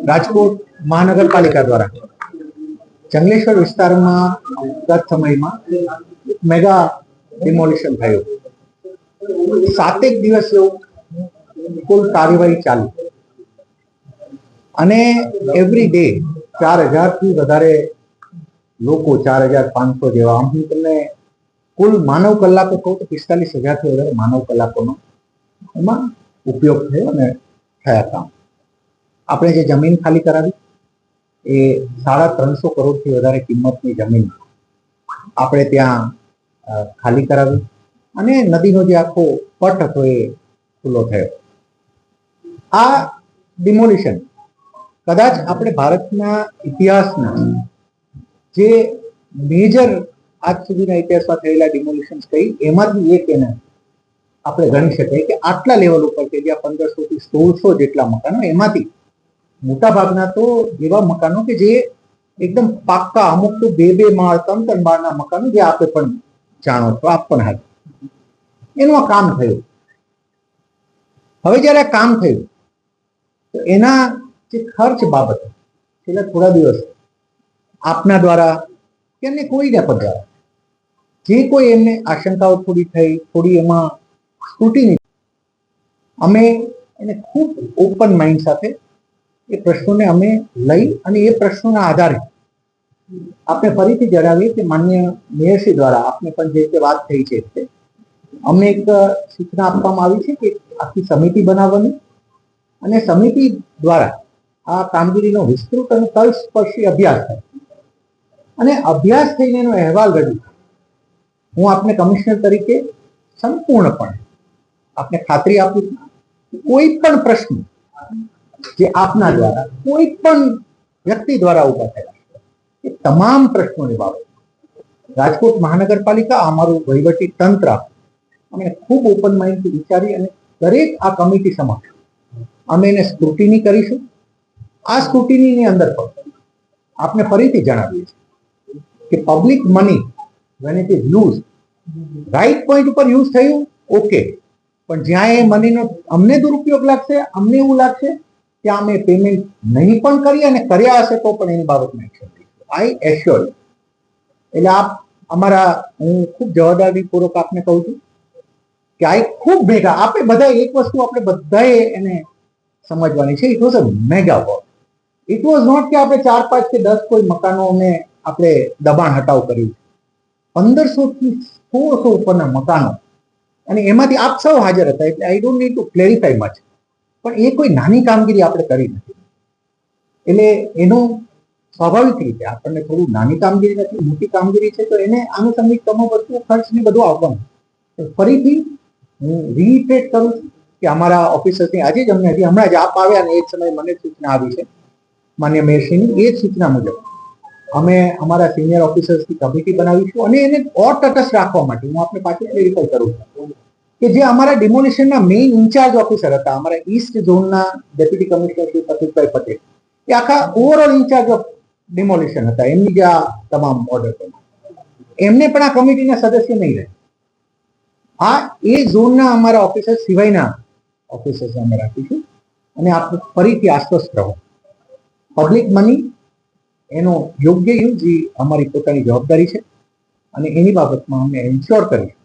રાજકોટ મહાનગરપાલિકા દ્વારા જંગલેશ્વર વિસ્તારમાં ગત સમયમાં મેગા ડિમોલિશન થયું. 7 દિવસ કુલ કાર્યવાહી ચાલી અને એવરી ડે 4000 થી વધારે લોકો, 4500 જેવા, આમ હું તમને કુલ માનવ કલાકો કહું તો 45000 થી વધારે માનવ કલાકોનો એમાં ઉપયોગ થયો અને થયા કામ. આપણે જે જમીન ખાલી કરાવી એ 350 કરોડથી વધારે કિંમતની જમીન આપણે ત્યાં ખાલી કરાવી અને નદીનો જે આખો પટ હતો એ ખુલ્લો થયો. આ ડિમોલિશન કદાચ આપણે ભારતના ઇતિહાસના જે મેજર આજ સુધીના ઇતિહાસમાં થયેલા ડિમોલિશન કઈ એમાંથી એક એને આપણે ગણી શકીએ કે આટલા લેવલ ઉપર કે જ્યાં 1500 થી 1600 જેટલા મકાનો, એમાંથી મોટા ભાગના તો એવા મકાનો કે જે એકદમ પાક્કા, અમુક તો 2 માળ 3 માળના મકાનો, જે આપણે પણ જાણો છો, આપ પણ હાલ એનું આ કામ થયું. હવે જયારે આ કામ થયું તો એના જે ખર્ચ બાબત છેલ્લા થોડા દિવસ આપના દ્વારા કે એમને કોઈના પણ દ્વારા જે કોઈ એમને આશંકાઓ થોડી થઈ, થોડી એમાં સ્ક્રુટિની, અમે એને ખૂબ ઓપન માઇન્ડ સાથે એ પ્રશ્નોને અમે લઈ અને એ પ્રશ્નોના આધારે આપણે ફરીથી જણાવીએ કે માન્ય મેયરશ્રી દ્વારા આપને પણ જે રીતે વાત થઈ છે તે અમને એક સૂચના આપવામાં આવી છે કે આખી સમિતિ બનાવવાની અને સમિતિ દ્વારા આ કામગીરીનો વિસ્તૃત અને તલસ્પર્શી અભ્યાસ થાય અને અભ્યાસ થઈને એનો અહેવાલ રજૂ થાય. હું આપને કમિશનર તરીકે સંપૂર્ણપણે આપને ખાતરી આપું છું કે કોઈ પણ પ્રશ્ન જે આપના દ્વારા કોઈ પણ વ્યક્તિ દ્વારા ઉભા થયા એ તમામ પ્રશ્નોની બાબત રાજકોટ મહાનગરપાલિકા, અમારું વહીવટી તંત્ર, અમે ખૂબ ઓપન માઇન્ડથી વિચારી અને દરેક આ કમિટી સમક્ષ અમે એને સ્ક્રુટિની કરીશું. આ સ્ક્રુટિનીની અંદર પણ આપને ફરીથી જણાવીએ છીએ કે public money when it is used, right point ઉપર યુઝ થયું, ઓકે, પણ જ્યાં એ મનીનો અમને દુરુપયોગ લાગશે, અમને એવું લાગશે ત્યાં અમે પેમેન્ટ નહીં પણ કરીએ અને કર્યા હશે તો પણ એની બાબતમાં એક્શન લઈશું. આઈ એશ્યોર. એટલે આપ અમારા, હું ખૂબ જવાબદારીપૂર્વક આપને કહું છું કે આ એક ખૂબ મેગા, આપણે બધા એક વસ્તુ આપણે બધાએ એને સમજવાની છે. It was a mega work. It was not કે આપણે 4, 5 કે 10 કોઈ મકાનોને આપણે દબાણ હટાવ કર્યું. 1500 થી 1600 ઉપરના મકાનો, અને એમાંથી આપ સૌ હાજર હતા એટલે I don't need to clarify much, પણ એ કોઈ નાની કામગીરી આપણે કરી નથી. એટલે એનું સ્વાભાવિક રીતે આપણને થોડું નાની કામગીરી નથી, મોટી કામગીરી છે, તો એને આનુષંગિક તમામ વસ્તુ ખર્ચ ને બધું આવવાનું. ફરીથી હું રીઇટરેટ કરું છું કે અમારા ઓફિસર્સની આજે જ અમને હજી હમણાં જ આપ આવ્યા ને એ જ સમયે મને સૂચના આવી છે માન્ય મેયરશ્રીની, એ જ સૂચના મુજબ અમે અમારા સિનિયર ઓફિસર્સની કમિટી બનાવીશું અને એને ઓર તટસ્થ રાખવા માટે હું આપને પાછું ક્લેરિફાઈ કરું છું કે જે અમારા ડિમોલિશનના મેઇન ઇન્ચાર્જ ઓફિસર હતા, અમારા ઈસ્ટ ઝોનના ડેપ્યુટી કમિશનર શ્રી પ્રતિકભાઈ પટેલ, એ આખા ઓવરઓલ ઇન્ચાર્જ ઓફ ડિમોલિશન હતા, એમની જે આ તમામ ઓર્ડર એમને પણ આ કમિટીના સદસ્ય નહીં રહે. આ એ ઝોનના અમારા ઓફિસર સિવાયના ઓફિસર્સ અમે રાખીશું અને આપણે ફરીથી આશ્વસ્ત રહો. પબ્લિક મની એનો યોગ્ય યુઝ એ અમારી પોતાની જવાબદારી છે અને એની બાબતમાં અમે એન્શ્યોર કરીશું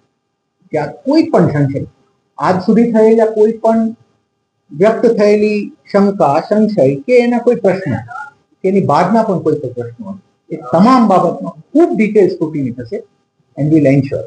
કે આ કોઈ પણ સંશય, આજ સુધી થયેલા કોઈ પણ વ્યક્ત થયેલી શંકા, સંશય કે એના કોઈ પ્રશ્ન કે એની બાદના પણ કોઈ પ્રશ્નો, એ તમામ બાબતમાં ખૂબ ડિટેલ સ્ક્રુટિની થશે એન્ડ વિલ એન્શ્યોર.